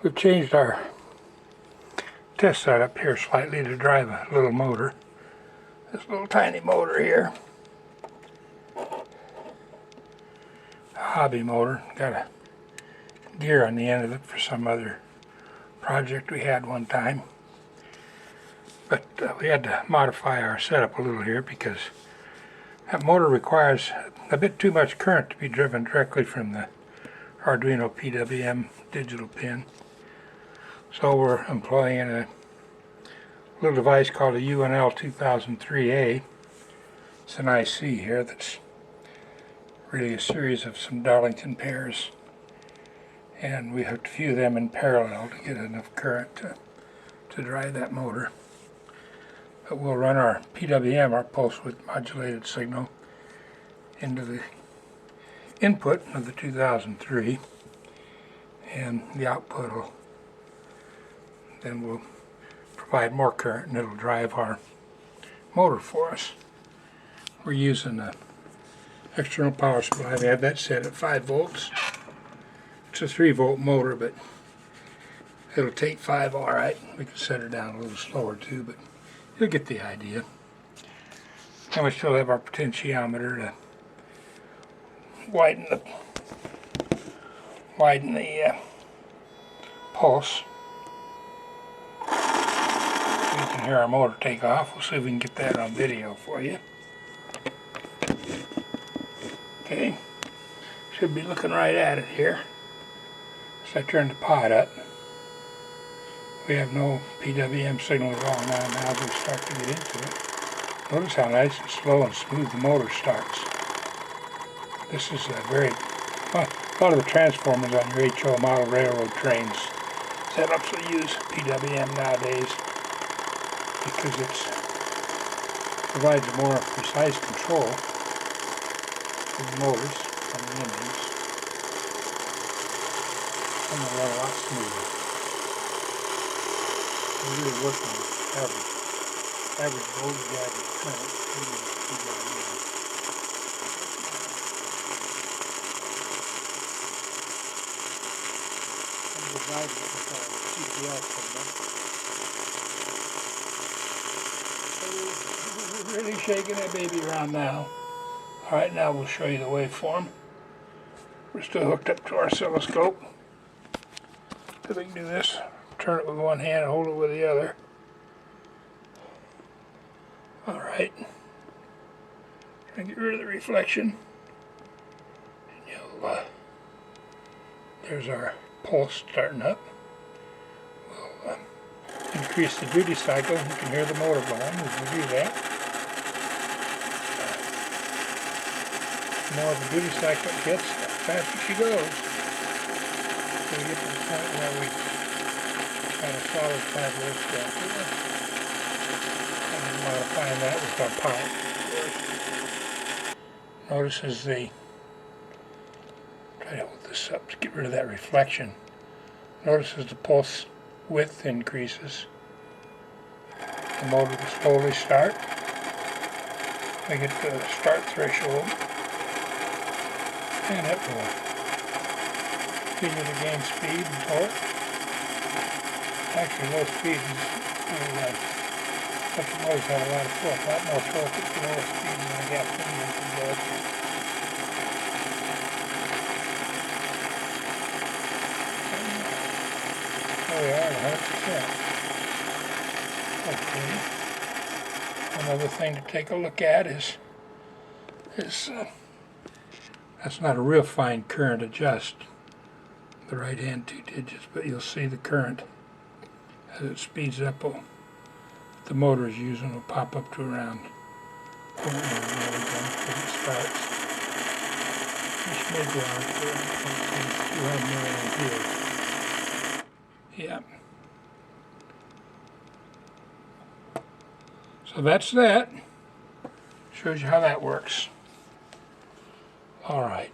We've changed our test setup here slightly to drive a little motor. This little tiny motor here. A hobby motor. Got a gear on the end of it for some other project we had one time. But we had to modify our setup a little here because that motor requires a bit too much current to be driven directly from the Arduino PWM digital pin. So we're employing a little device called a UNL 2003A. It's an IC here that's really a series of some Darlington pairs. And we hooked a few of them in parallel to get enough current to drive that motor. But we'll run our PWM, our pulse width modulated signal, into the input of the 2003, and the output will provide more current and it'll drive our motor for us. We're using an external power supply. We have that set at 5 volts. It's a 3-volt motor, but it'll take 5 all right. We can set it down a little slower too, but you'll get the idea. And we still have our potentiometer to widen the pulse. You can hear our motor take off. We'll see if we can get that on video for you. Okay, should be looking right at it here. So I turn the pod up. We have no PWM signal at all now as we start to get into it. Notice how nice and slow and smooth the motor starts. This is a lot of the transformers on your HO model railroad trains setups will use PWM nowadays because it provides a more precise control of the motors and the engines, and they run a lot smoother. We're really working with average voltage, average current through the PWM. Divide it with our CPL signal. We're really shaking that baby around now. Alright, now we'll show you the waveform. We're still hooked up to our oscilloscope. So we can do this. Turn it with one hand and hold it with the other. Alright. Try to get rid of the reflection. And there's our pulse starting up. We'll increase the duty cycle. You can hear the motor going as we do that. The more the duty cycle it gets, the faster she goes. So we get to the point where we got a solid 5 volts down to it. And we're modifying that with our power. Notice as the try to hold this up to get rid of that reflection. Notice as the pulse width increases, the motor will slowly start. We get to the start threshold, and it will continue to gain speed and torque. Actually, low speed such motors have a lot of torque, a lot more torque at the lower speed than a gas engine can go. We are at 100%. Okay. Another thing to take a look at is that's not a real fine current adjust, the right hand 2 digits, but you'll see the current as it speeds up. The motor is using will pop up to around 0.1 milliamps as it starts. This may go on to 200 milliamperes. Yeah. So that's that. Shows you how that works. All right.